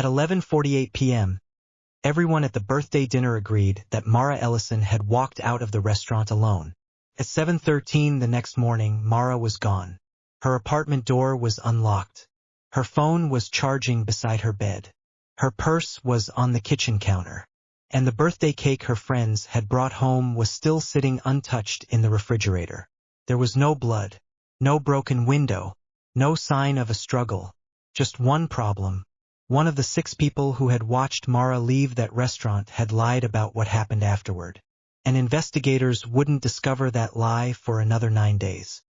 At 11:48 p.m., everyone at the birthday dinner agreed that Mara Ellison had walked out of the restaurant alone. At 7:13 the next morning, Mara was gone. Her apartment door was unlocked. Her phone was charging beside her bed. Her purse was on the kitchen counter. And the birthday cake her friends had brought home was still sitting untouched in the refrigerator. There was no blood, no broken window, no sign of a struggle. Just one problem. One of the 6 people who had watched Mara leave that restaurant had lied about what happened afterward. And investigators wouldn't discover that lie for another 9 days.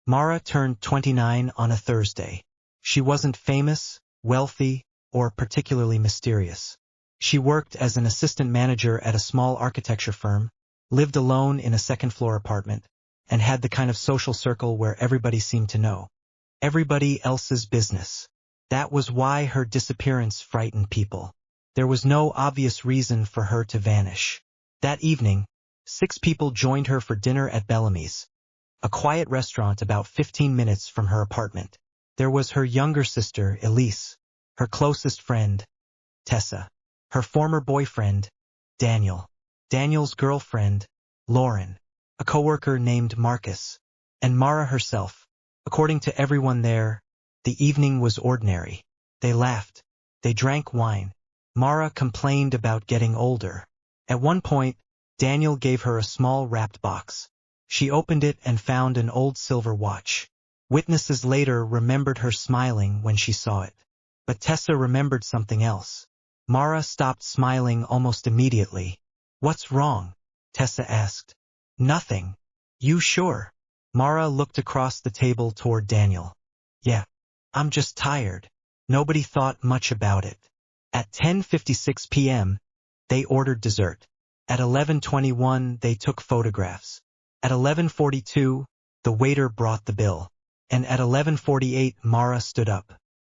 Mara turned 29 on a Thursday. She wasn't famous, wealthy, or particularly mysterious. She worked as an assistant manager at a small architecture firm, lived alone in a second-floor apartment, and had the kind of social circle where everybody seemed to know everybody else's business. That was why her disappearance frightened people. There was no obvious reason for her to vanish. That evening, 6 people joined her for dinner at Bellamy's, a quiet restaurant about 15 minutes from her apartment. There was her younger sister, Elise, her closest friend, Tessa, her former boyfriend, Daniel, Daniel's girlfriend, Lauren, a coworker named Marcus, and Mara herself. According to everyone there, the evening was ordinary. They laughed. They drank wine. Mara complained about getting older. At one point, Daniel gave her a small wrapped box. She opened it and found an old silver watch. Witnesses later remembered her smiling when she saw it. But Tessa remembered something else. Mara stopped smiling almost immediately. "What's wrong?" Tessa asked. "Nothing." "You sure?" Mara looked across the table toward Daniel. "Yeah. I'm just tired." Nobody thought much about it. At 10:56 p.m., they ordered dessert. At 11:21, they took photographs. At 11:42, the waiter brought the bill. And at 11:48, Mara stood up.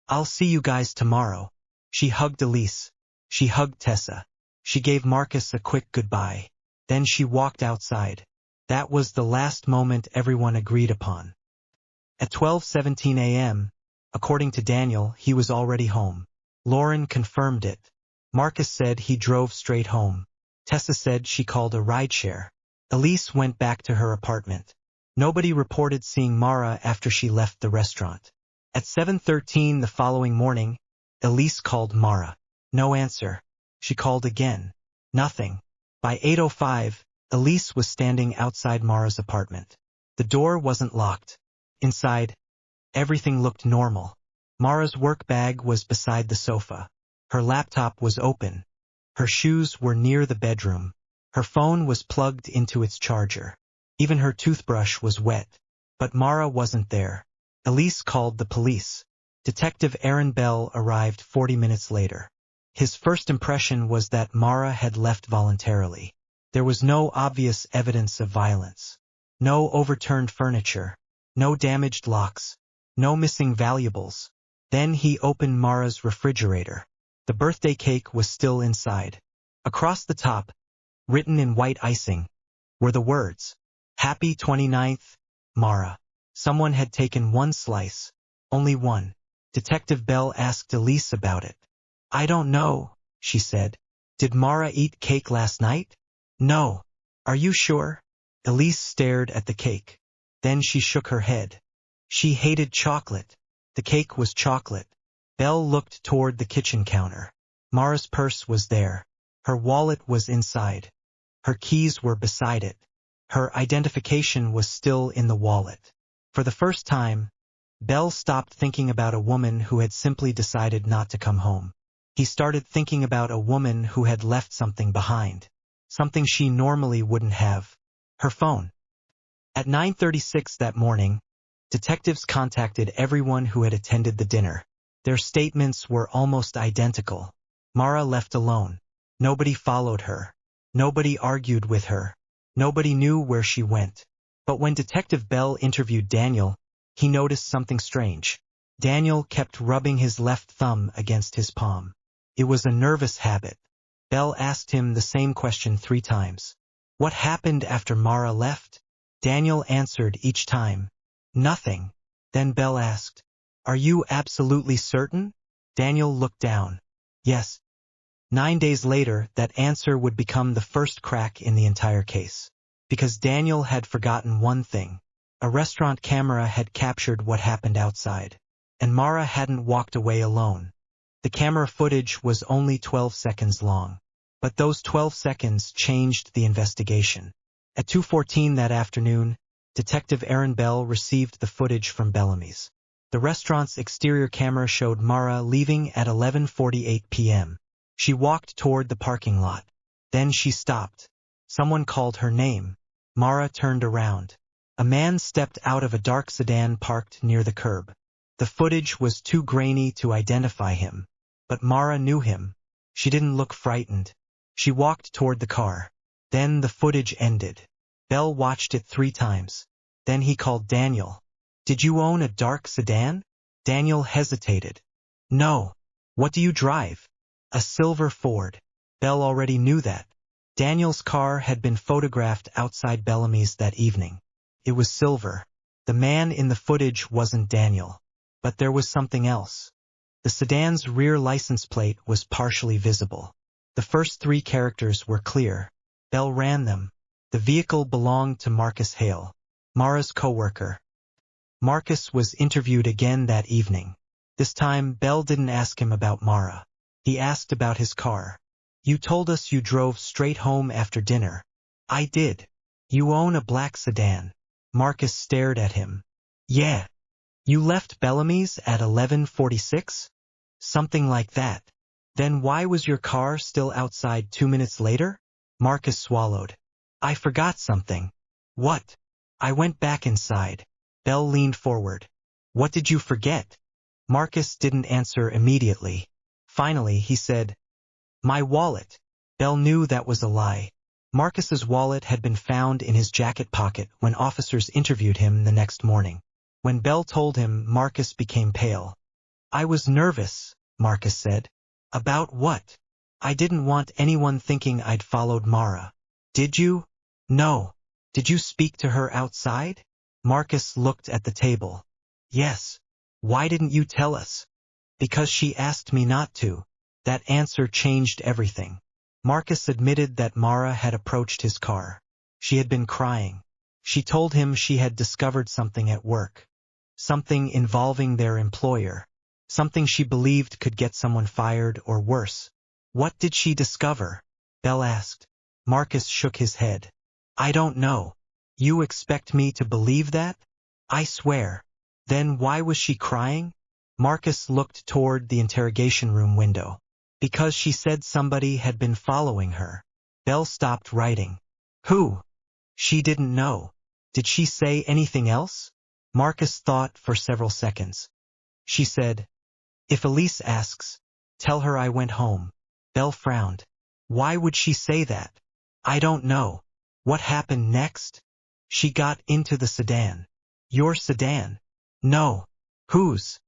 "I'll see you guys tomorrow." She hugged Elise. She hugged Tessa. She gave Marcus a quick goodbye. Then she walked outside. That was the last moment everyone agreed upon. At 12:17 a.m., according to Daniel, he was already home. Lauren confirmed it. Marcus said he drove straight home. Tessa said she called a rideshare. Elise went back to her apartment. Nobody reported seeing Mara after she left the restaurant. At 7:13 the following morning, Elise called Mara. No answer. She called again. Nothing. By 8:05, Elise was standing outside Mara's apartment. The door wasn't locked. Inside, everything looked normal. Mara's work bag was beside the sofa. Her laptop was open. Her shoes were near the bedroom. Her phone was plugged into its charger. Even her toothbrush was wet. But Mara wasn't there. Elise called the police. Detective Aaron Bell arrived 40 minutes later. His first impression was that Mara had left voluntarily. There was no obvious evidence of violence. No overturned furniture. No damaged locks. No missing valuables. Then he opened Mara's refrigerator. The birthday cake was still inside. Across the top, written in white icing, were the words, "Happy 29th, Mara." Someone had taken one slice. Only one. Detective Bell asked Elise about it. "I don't know," she said. "Did Mara eat cake last night?" "No." "Are you sure?" Elise stared at the cake. Then she shook her head. She hated chocolate. The cake was chocolate. Bell looked toward the kitchen counter. Mara's purse was there. Her wallet was inside. Her keys were beside it. Her identification was still in the wallet. For the first time, Bell stopped thinking about a woman who had simply decided not to come home. He started thinking about a woman who had left something behind. Something she normally wouldn't have. Her phone. At 9:36 that morning, detectives contacted everyone who had attended the dinner. Their statements were almost identical. Mara left alone. Nobody followed her. Nobody argued with her. Nobody knew where she went. But when Detective Bell interviewed Daniel, he noticed something strange. Daniel kept rubbing his left thumb against his palm. It was a nervous habit. Bell asked him the same question 3 times. What happened after Mara left? Daniel answered each time, nothing. Then Bell asked, "Are you absolutely certain?" Daniel looked down. Yes. 9 days later, that answer would become the first crack in the entire case. Because Daniel had forgotten one thing. A restaurant camera had captured what happened outside. And Mara hadn't walked away alone. The camera footage was only 12 seconds long. But those 12 seconds changed the investigation. At 2:14 that afternoon, Detective Aaron Bell received the footage from Bellamy's. The restaurant's exterior camera showed Mara leaving at 11:48 p.m. She walked toward the parking lot. Then she stopped. Someone called her name. Mara turned around. A man stepped out of a dark sedan parked near the curb. The footage was too grainy to identify him. But Mara knew him. She didn't look frightened. She walked toward the car. Then the footage ended. Bell watched it 3 times. Then he called Daniel. Did you own a dark sedan? Daniel hesitated. No. What do you drive? A silver Ford. Bell already knew that. Daniel's car had been photographed outside Bellamy's that evening. It was silver. The man in the footage wasn't Daniel. But there was something else. The sedan's rear license plate was partially visible. The first 3 characters were clear. Bell ran them. The vehicle belonged to Marcus Hale, Mara's co-worker. Marcus was interviewed again that evening. This time, Bell didn't ask him about Mara. He asked about his car. You told us you drove straight home after dinner. I did. You own a black sedan. Marcus stared at him. Yeah. You left Bellamy's at 11:46? Something like that. Then why was your car still outside 2 minutes later? Marcus swallowed. I forgot something. What? I went back inside. Bell leaned forward. What did you forget? Marcus didn't answer immediately. Finally, he said, my wallet. Bell knew that was a lie. Marcus's wallet had been found in his jacket pocket when officers interviewed him the next morning. When Bell told him, Marcus became pale. I was nervous, Marcus said. About what? I didn't want anyone thinking I'd followed Mara. Did you? No. Did you speak to her outside? Marcus looked at the table. Yes. Why didn't you tell us? Because she asked me not to. That answer changed everything. Marcus admitted that Mara had approached his car. She had been crying. She told him she had discovered something at work. Something involving their employer. Something she believed could get someone fired or worse. What did she discover? Bell asked. Marcus shook his head. I don't know. You expect me to believe that? I swear. Then why was she crying? Marcus looked toward the interrogation room window. Because she said somebody had been following her. Bell stopped writing. Who? She didn't know. Did she say anything else? Marcus thought for several seconds. She said, if Elise asks, tell her I went home. Bell frowned. Why would she say that? I don't know. What happened next? She got into the sedan. Your sedan? No. Whose?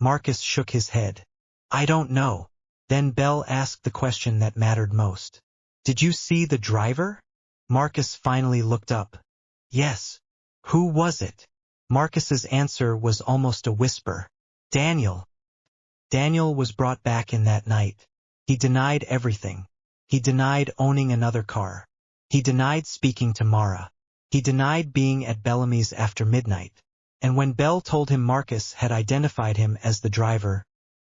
Marcus shook his head. I don't know. Then Bell asked the question that mattered most. Did you see the driver? Marcus finally looked up. Yes. Who was it? Marcus's answer was almost a whisper. Daniel. Daniel was brought back in that night. He denied everything. He denied owning another car. He denied speaking to Mara. He denied being at Bellamy's after midnight. And when Bell told him Marcus had identified him as the driver,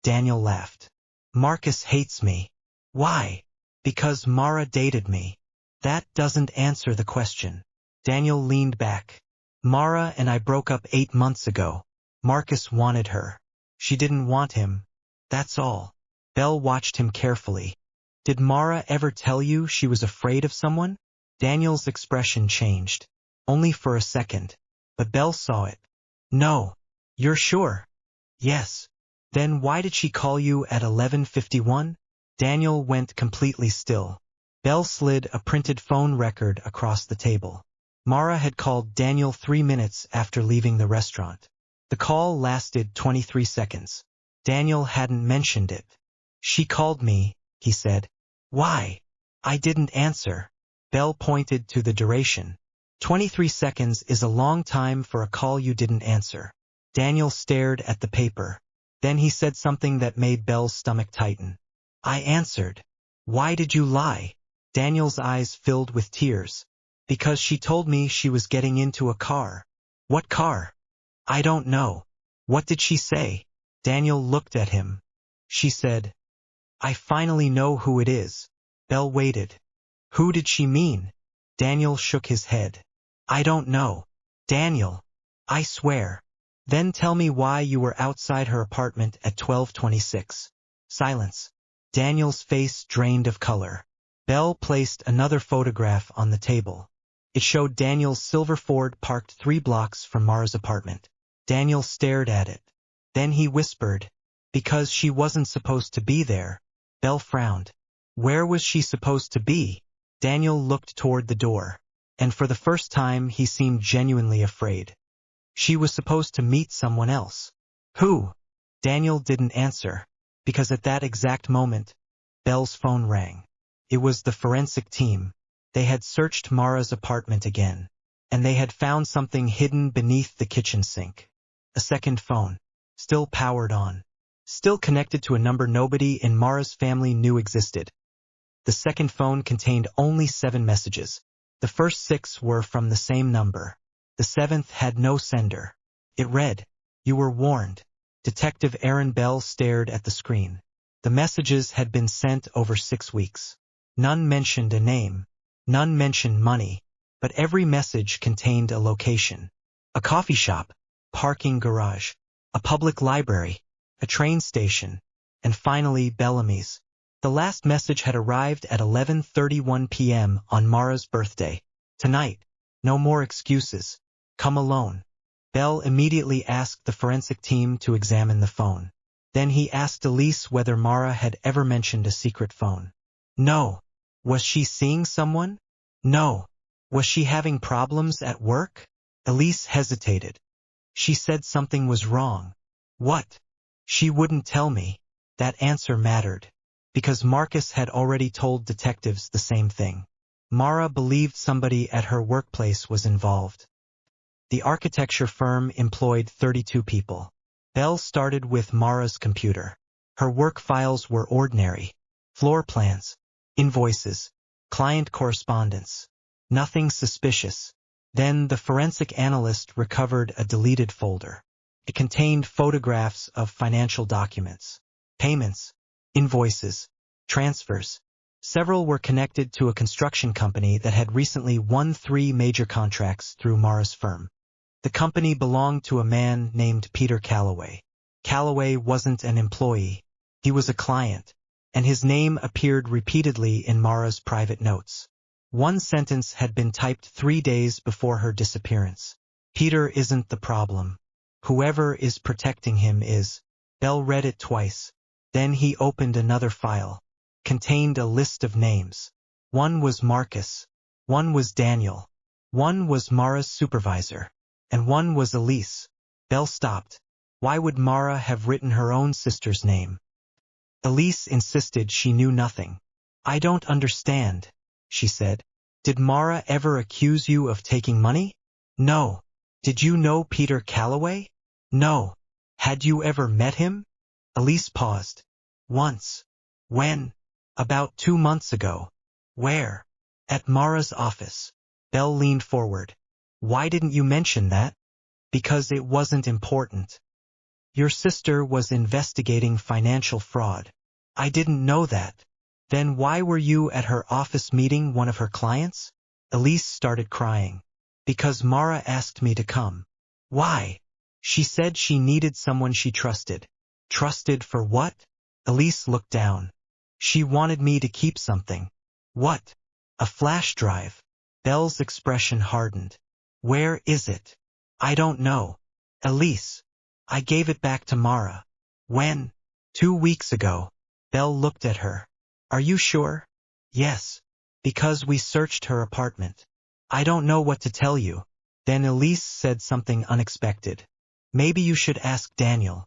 Daniel laughed. Marcus hates me. Why? Because Mara dated me. That doesn't answer the question. Daniel leaned back. Mara and I broke up 8 months ago. Marcus wanted her. She didn't want him. That's all. Bell watched him carefully. Did Mara ever tell you she was afraid of someone? Daniel's expression changed. Only for a second. But Bell saw it. No. You're sure? Yes. Then why did she call you at 11:51? Daniel went completely still. Bell slid a printed phone record across the table. Mara had called Daniel 3 minutes after leaving the restaurant. The call lasted 23 seconds. Daniel hadn't mentioned it. She called me, he said. Why? I didn't answer. Bell pointed to the duration. 23 seconds is a long time for a call you didn't answer. Daniel stared at the paper. Then he said something that made Bell's stomach tighten. I answered. Why did you lie? Daniel's eyes filled with tears. Because she told me she was getting into a car. What car? I don't know. What did she say? Daniel looked at him. She said, I finally know who it is. Belle waited. Who did she mean? Daniel shook his head. I don't know. Daniel. I swear. Then tell me why you were outside her apartment at 12:26. Silence. Daniel's face drained of color. Belle placed another photograph on the table. It showed Daniel's silver Ford parked 3 blocks from Mara's apartment. Daniel stared at it. Then he whispered, because she wasn't supposed to be there. Belle frowned. Where was she supposed to be? Daniel looked toward the door, and for the first time he seemed genuinely afraid. She was supposed to meet someone else. Who? Daniel didn't answer, because at that exact moment, Belle's phone rang. It was the forensic team. They had searched Mara's apartment again, and they had found something hidden beneath the kitchen sink. A second phone, still powered on, still connected to a number nobody in Mara's family knew existed. The second phone contained only 7 messages. The first 6 were from the same number. The 7th had no sender. It read, You were warned. Detective Aaron Bell stared at the screen. The messages had been sent over 6 weeks. None mentioned a name. None mentioned money. But every message contained a location. A coffee shop, parking garage, a public library, a train station, and finally Bellamy's. The last message had arrived at 11:31 p.m. on Mara's birthday. Tonight. No more excuses. Come alone. Bell immediately asked the forensic team to examine the phone. Then he asked Elise whether Mara had ever mentioned a secret phone. No. Was she seeing someone? No. Was she having problems at work? Elise hesitated. She said something was wrong. What? She wouldn't tell me. That answer mattered, because Marcus had already told detectives the same thing. Mara believed somebody at her workplace was involved. The architecture firm employed 32 people. Bell started with Mara's computer. Her work files were ordinary. Floor plans, invoices, client correspondence. Nothing suspicious. Then the forensic analyst recovered a deleted folder. It contained photographs of financial documents, payments, invoices, transfers. Several were connected to a construction company that had recently won 3 major contracts through Mara's firm. The company belonged to a man named Peter Calloway. Calloway wasn't an employee. He was a client, and his name appeared repeatedly in Mara's private notes. One sentence had been typed 3 days before her disappearance. Peter isn't the problem. Whoever is protecting him is. Bell read it twice. Then he opened another file. Contained a list of names. One was Marcus. One was Daniel. One was Mara's supervisor. And one was Elise. Bell stopped. Why would Mara have written her own sister's name? Elise insisted she knew nothing. I don't understand, she said. Did Mara ever accuse you of taking money? No. Did you know Peter Calloway? No. Had you ever met him? Elise paused. Once. When? About 2 months ago. Where? At Mara's office. Bell leaned forward. Why didn't you mention that? Because it wasn't important. Your sister was investigating financial fraud. I didn't know that. Then why were you at her office meeting one of her clients? Elise started crying. Because Mara asked me to come. Why? She said she needed someone she trusted. Trusted for what? Elise looked down. She wanted me to keep something. What? A flash drive. Bell's expression hardened. Where is it? I don't know. Elise. I gave it back to Mara. When? 2 weeks ago. Bell looked at her. Are you sure? Yes. Because we searched her apartment. I don't know what to tell you. Then Elise said something unexpected. Maybe you should ask Daniel.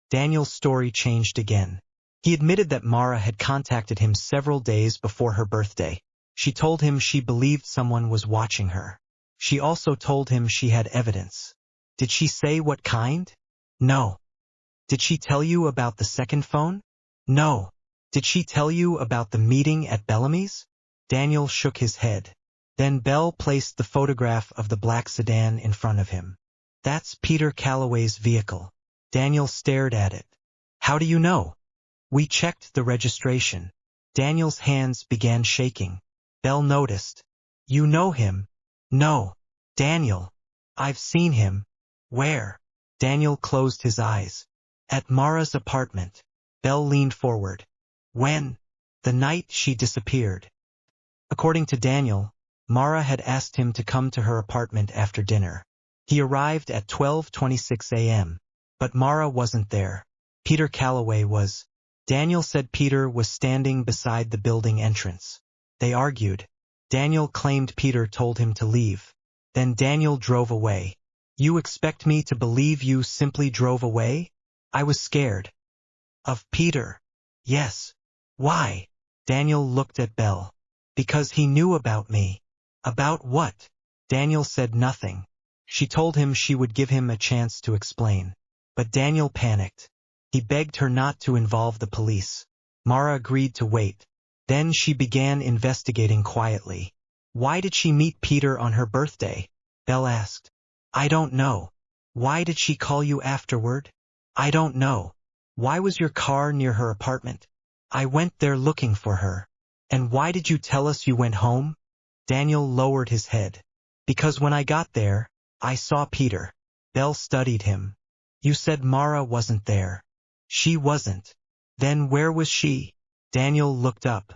Daniel's story changed again. He admitted that Mara had contacted him several days before her birthday. She told him she believed someone was watching her. She also told him she had evidence. Did she say what kind? No. Did she tell you about the second phone? No. Did she tell you about the meeting at Bellamy's? Daniel shook his head. Then Bell placed the photograph of the black sedan in front of him. That's Peter Calloway's vehicle. Daniel stared at it. How do you know? We checked the registration. Daniel's hands began shaking. Bell noticed. You know him? No. Daniel. I've seen him. Where? Daniel closed his eyes. At Mara's apartment. Bell leaned forward. When? The night she disappeared. According to Daniel, Mara had asked him to come to her apartment after dinner. He arrived at 12:26 a.m. But Mara wasn't there. Peter Calloway was. Daniel said Peter was standing beside the building entrance. They argued. Daniel claimed Peter told him to leave. Then Daniel drove away. You expect me to believe you simply drove away? I was scared. Of Peter? Yes. Why? Daniel looked at Bell. Because he knew about me. About what? Daniel said nothing. She told him she would give him a chance to explain. But Daniel panicked. He begged her not to involve the police. Mara agreed to wait. Then she began investigating quietly. Why did she meet Peter on her birthday? Bell asked. I don't know. Why did she call you afterward? I don't know. Why was your car near her apartment? I went there looking for her. And why did you tell us you went home? Daniel lowered his head. Because when I got there, I saw Peter. Bell studied him. You said Mara wasn't there. She wasn't. Then where was she? Daniel looked up.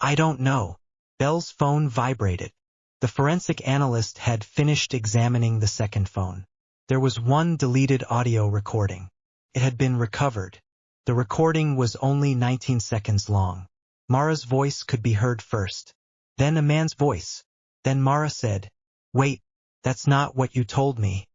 I don't know. Bell's phone vibrated. The forensic analyst had finished examining the second phone. There was one deleted audio recording. It had been recovered. The recording was only 19 seconds long. Mara's voice could be heard first. Then a man's voice. Then Mara said, Wait, that's not what you told me.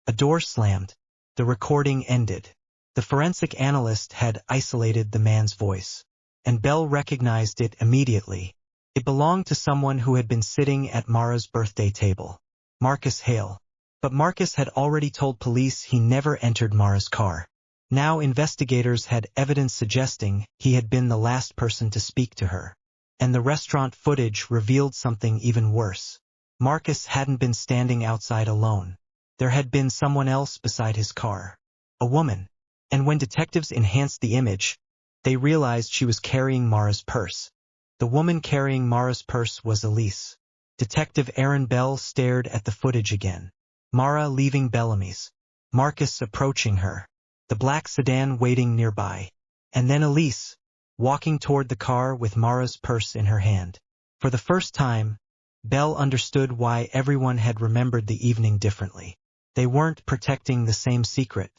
A door slammed. The recording ended. The forensic analyst had isolated the man's voice. And Bell recognized it immediately. It belonged to someone who had been sitting at Mara's birthday table. Marcus Hale. But Marcus had already told police he never entered Mara's car. Now investigators had evidence suggesting he had been the last person to speak to her. And the restaurant footage revealed something even worse. Marcus hadn't been standing outside alone. There had been someone else beside his car. A woman. And when detectives enhanced the image, they realized she was carrying Mara's purse. The woman carrying Mara's purse was Elise. Detective Aaron Bell stared at the footage again. Mara leaving Bellamy's. Marcus approaching her. The black sedan waiting nearby. And then Elise, walking toward the car with Mara's purse in her hand. For the first time, Bell understood why everyone had remembered the evening differently. They weren't protecting the same secret.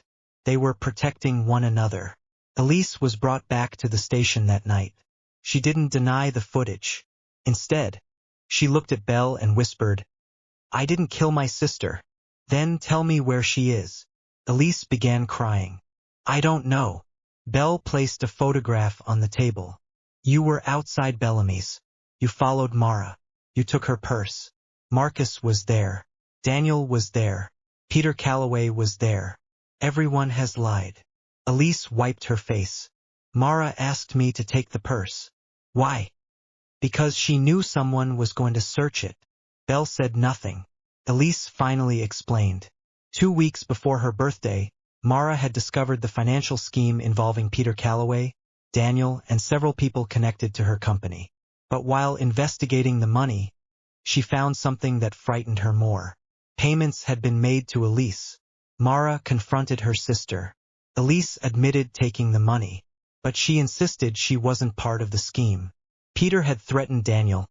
They were protecting one another. Elise was brought back to the station that night. She didn't deny the footage. Instead, she looked at Bell and whispered, I didn't kill my sister. Then tell me where she is. Elise began crying. I don't know. Bell placed a photograph on the table. You were outside Bellamy's. You followed Mara. You took her purse. Marcus was there. Daniel was there. Peter Calloway was there. Everyone has lied. Elise wiped her face. Mara asked me to take the purse. Why? Because she knew someone was going to search it. Bell said nothing. Elise finally explained. 2 weeks before her birthday, Mara had discovered the financial scheme involving Peter Calloway, Daniel, and several people connected to her company. But while investigating the money, she found something that frightened her more. Payments had been made to Elise. Mara confronted her sister. Elise admitted taking the money, but she insisted she wasn't part of the scheme. Peter had threatened Daniel,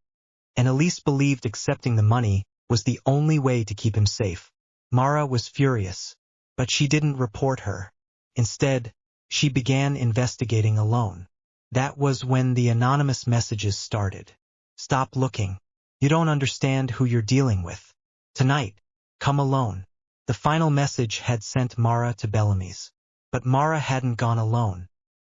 and Elise believed accepting the money was the only way to keep him safe. Mara was furious, but she didn't report her. Instead, she began investigating alone. That was when the anonymous messages started. Stop looking. You don't understand who you're dealing with. Tonight, come alone. The final message had sent Mara to Bellamy's. But Mara hadn't gone alone.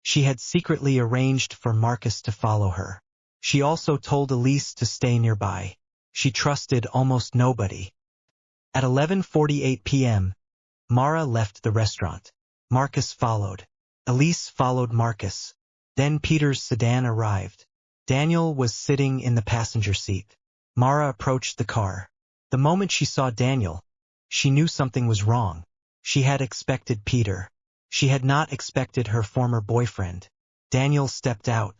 She had secretly arranged for Marcus to follow her. She also told Elise to stay nearby. She trusted almost nobody. At 11:48 p.m., Mara left the restaurant. Marcus followed. Elise followed Marcus. Then Peter's sedan arrived. Daniel was sitting in the passenger seat. Mara approached the car. The moment she saw Daniel, she knew something was wrong. She had expected Peter. She had not expected her former boyfriend. Daniel stepped out.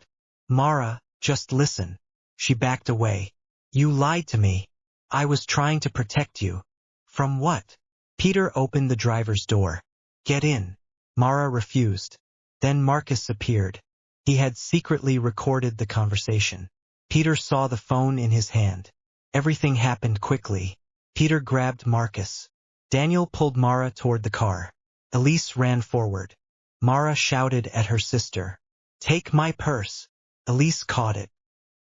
Mara, just listen. She backed away. You lied to me. I was trying to protect you. From what? Peter opened the driver's door. Get in. Mara refused. Then Marcus appeared. He had secretly recorded the conversation. Peter saw the phone in his hand. Everything happened quickly. Peter grabbed Marcus. Daniel pulled Mara toward the car. Elise ran forward. Mara shouted at her sister. Take my purse. Elise caught it.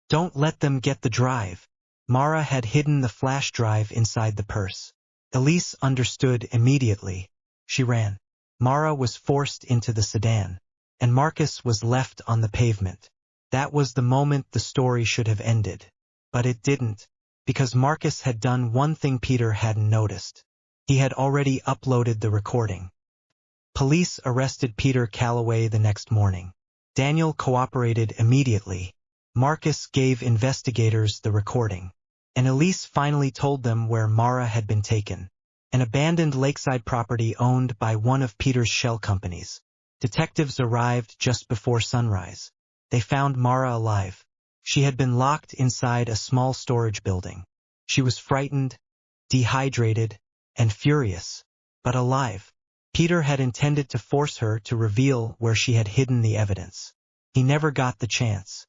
Don't let them get the drive. Mara had hidden the flash drive inside the purse. Elise understood immediately. She ran. Mara was forced into the sedan, and Marcus was left on the pavement. That was the moment the story should have ended. But it didn't, because Marcus had done one thing Peter hadn't noticed. He had already uploaded the recording. Police arrested Peter Calloway the next morning. Daniel cooperated immediately. Marcus gave investigators the recording. And Elise finally told them where Mara had been taken. An abandoned lakeside property owned by one of Peter's shell companies. Detectives arrived just before sunrise. They found Mara alive. She had been locked inside a small storage building. She was frightened, dehydrated, and furious, but alive. Peter had intended to force her to reveal where she had hidden the evidence. He never got the chance.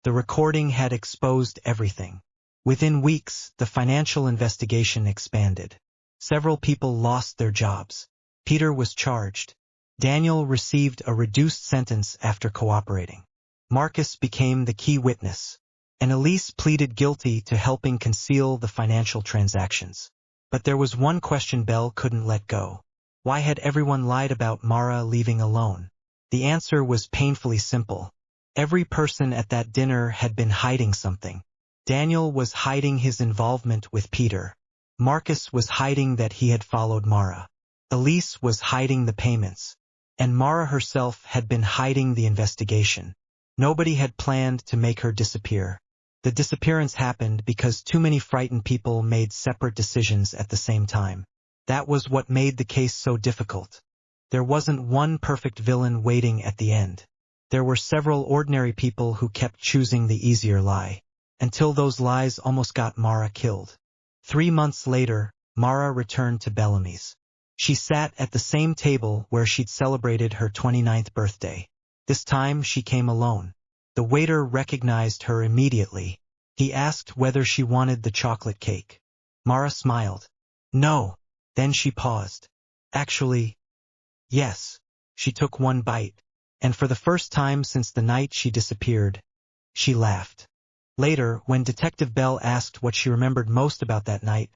The recording had exposed everything. Within weeks, the financial investigation expanded. Several people lost their jobs. Peter was charged. Daniel received a reduced sentence after cooperating. Marcus became the key witness, and Elise pleaded guilty to helping conceal the financial transactions. But there was one question Belle couldn't let go. Why had everyone lied about Mara leaving alone? The answer was painfully simple. Every person at that dinner had been hiding something. Daniel was hiding his involvement with Peter. Marcus was hiding that he had followed Mara. Elise was hiding the payments. And Mara herself had been hiding the investigation. Nobody had planned to make her disappear. The disappearance happened because too many frightened people made separate decisions at the same time. That was what made the case so difficult. There wasn't one perfect villain waiting at the end. There were several ordinary people who kept choosing the easier lie, until those lies almost got Mara killed. 3 months later, Mara returned to Bellamy's. She sat at the same table where she'd celebrated her 29th birthday. This time she came alone. The waiter recognized her immediately. He asked whether she wanted the chocolate cake. Mara smiled. No. Then she paused. Actually, yes. She took one bite. And for the first time since the night she disappeared, she laughed. Later, when Detective Bell asked what she remembered most about that night,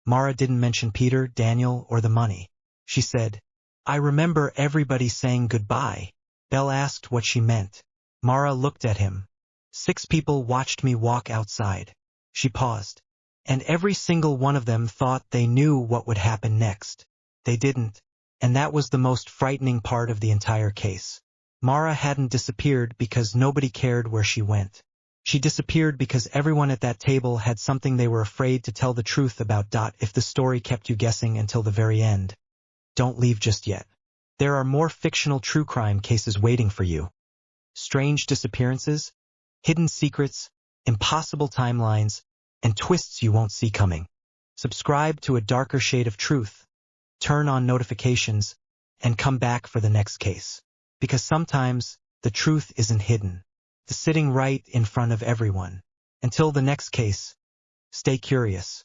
Mara didn't mention Peter, Daniel, or the money. She said, I remember everybody saying goodbye. Bell asked what she meant. Mara looked at him. 6 people watched me walk outside. She paused. And every single one of them thought they knew what would happen next. They didn't. And that was the most frightening part of the entire case. Mara hadn't disappeared because nobody cared where she went. She disappeared because everyone at that table had something they were afraid to tell the truth about. If the story kept you guessing until the very end, don't leave just yet. There are more fictional true crime cases waiting for you. Strange disappearances, hidden secrets, impossible timelines, and twists you won't see coming. Subscribe to A Darker Shade of Truth. Turn on notifications, and come back for the next case. Because sometimes, the truth isn't hidden. It's sitting right in front of everyone. Until the next case, stay curious.